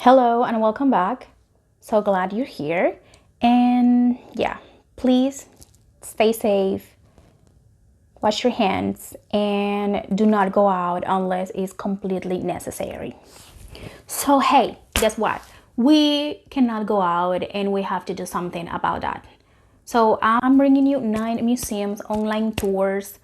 Hello and welcome back. So glad you're here. And yeah, please stay safe, wash your hands, and do not go out unless it's completely necessary. So, hey, guess what? We cannot go out and we have to do something about that. So, I'm bringing you 9 museums online tours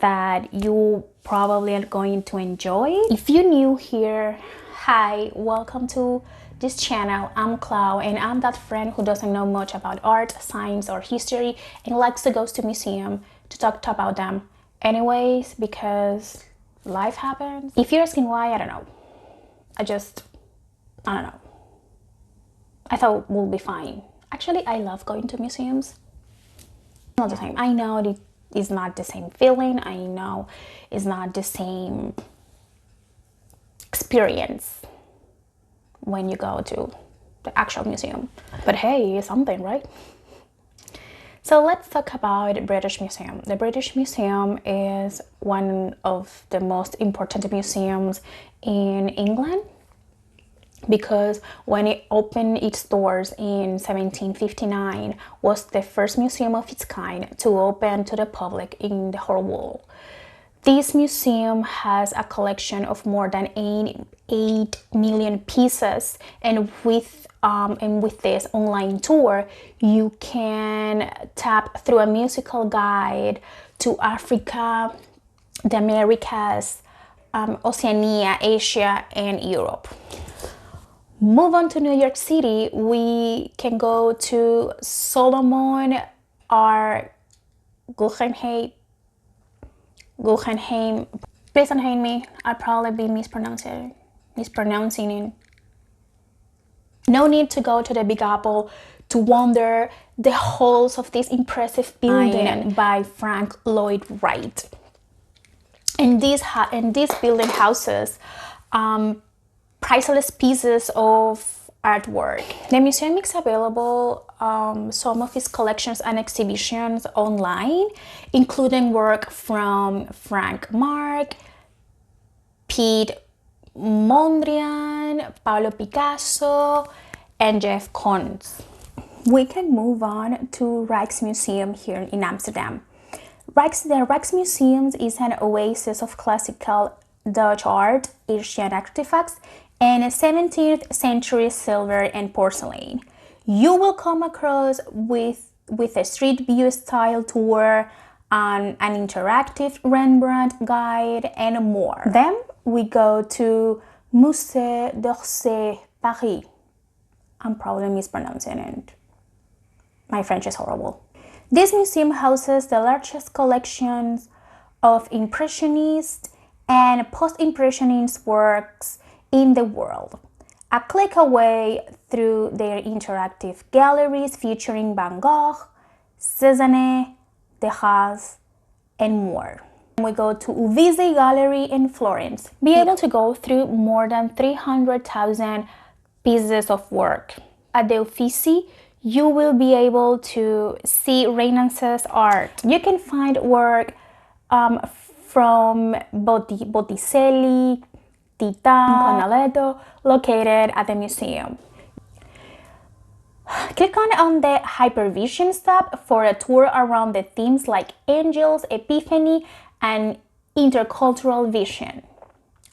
that you probably are going to enjoy. If you're new here, hi, welcome to this channel. I'm Clau and I'm that friend who doesn't know much about art, science, or history and likes to go to museum to talk about them anyways because life happens. If you're asking why, I don't know. I don't know. I thought we'll be fine. Actually, I love going to museums. Not the same. I know it is not the same feeling. I know it's not the same experience when you go to the actual museum. But hey, it's something, right? So let's talk about British Museum. The British Museum is one of the most important museums in England because when it opened its doors in 1759 was the first museum of its kind to open to the public in the whole world. This museum has a collection of more than 8 million pieces, and with this online tour you can tap through a musical guide to Africa, the Americas, Oceania, Asia, and Europe. Move on to New York City, we can go to Solomon or Guggenheim. Please don't hate me. I'll probably be mispronouncing it. No need to go to the Big Apple to wander the halls of this impressive building by Frank Lloyd Wright. And this building houses priceless pieces of artwork. The museum is available some of its collections and exhibitions online, including work from Frank Marc, Piet Mondrian, Pablo Picasso, and Jeff Koons. We can move on to Rijksmuseum here in Amsterdam. The Rijksmuseum is an oasis of classical Dutch art, Asian artifacts, and 17th century silver and porcelain. You will come across with a street view style tour, an interactive Rembrandt guide, and more. Then we go to Musée d'Orsay, Paris. I'm probably mispronouncing it. My French is horrible. This museum houses the largest collections of Impressionist and Post-Impressionist works in the world. A click away through their interactive galleries featuring Van Gogh, Cézanne, Degas, and more. We go to Uffizi Gallery in Florence. Be able to go through more than 300,000 pieces of work. At the Uffizi, you will be able to see Renaissance art. You can find work from Botticelli, Titan, Canaletto, located at the museum. Click on the Hypervision tab for a tour around the themes like angels, epiphany, and intercultural vision.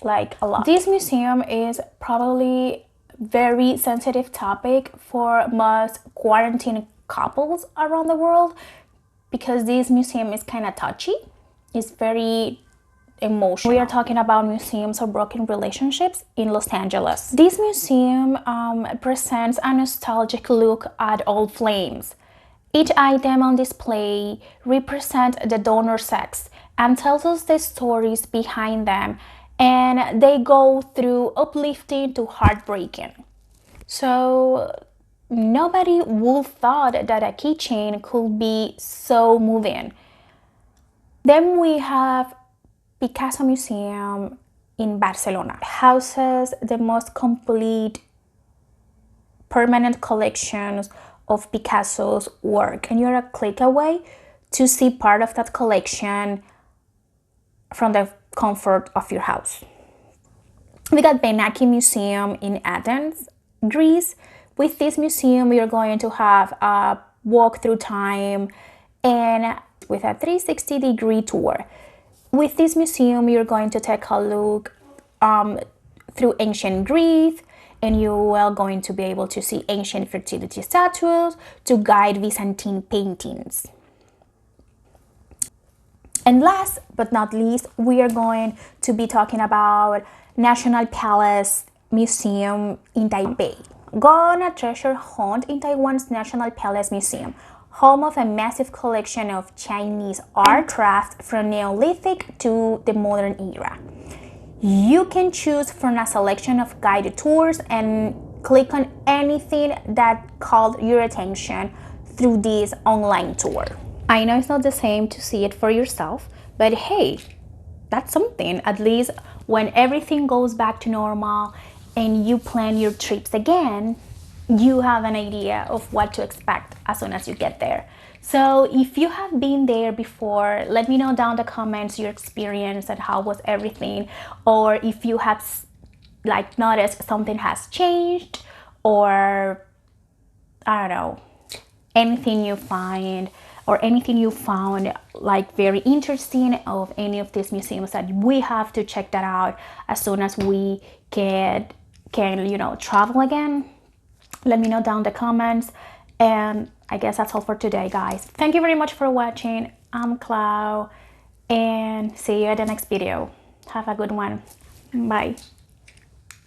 Like a lot. This museum is probably very sensitive topic for most quarantine couples around the world because this museum is kind of touchy. It's very emotional. We are talking about museums of broken relationships in Los Angeles. This museum presents a nostalgic look at old flames. Each item on display represents the donor sex and tells us the stories behind them, and they go through uplifting to heartbreaking. So nobody would thought that a keychain could be so moving. Then we have Picasso Museum in Barcelona. It houses the most complete permanent collections of Picasso's work, and you're a click away to see part of that collection from the comfort of your house. We got Benaki Museum in Athens. Greece. With this museum, you're going to have a walk through time and with a 360-degree tour. With this museum, you're going to take a look through ancient Greece, and you are going to be able to see ancient fertility statues to guide Byzantine paintings. And last but not least, we are going to be talking about National Palace Museum in Taipei. Go on a treasure hunt in Taiwan's National Palace Museum, home of a massive collection of Chinese art crafts from Neolithic to the modern era. You can choose from a selection of guided tours and click on anything that caught your attention through this online tour. I know it's not the same to see it for yourself, but hey, that's something. At least when everything goes back to normal and you plan your trips again, you have an idea of what to expect as soon as you get there. So if you have been there before, let me know down in the comments your experience and how was everything, or if you have like noticed something has changed, or I don't know, anything you find or anything you found like very interesting of any of these museums that we have to check that out as soon as we can travel again. Let me know down in the comments. And I guess that's all for today, guys. Thank you very much for watching. I'm Clau, and see you at the next video. Have a good one. Bye.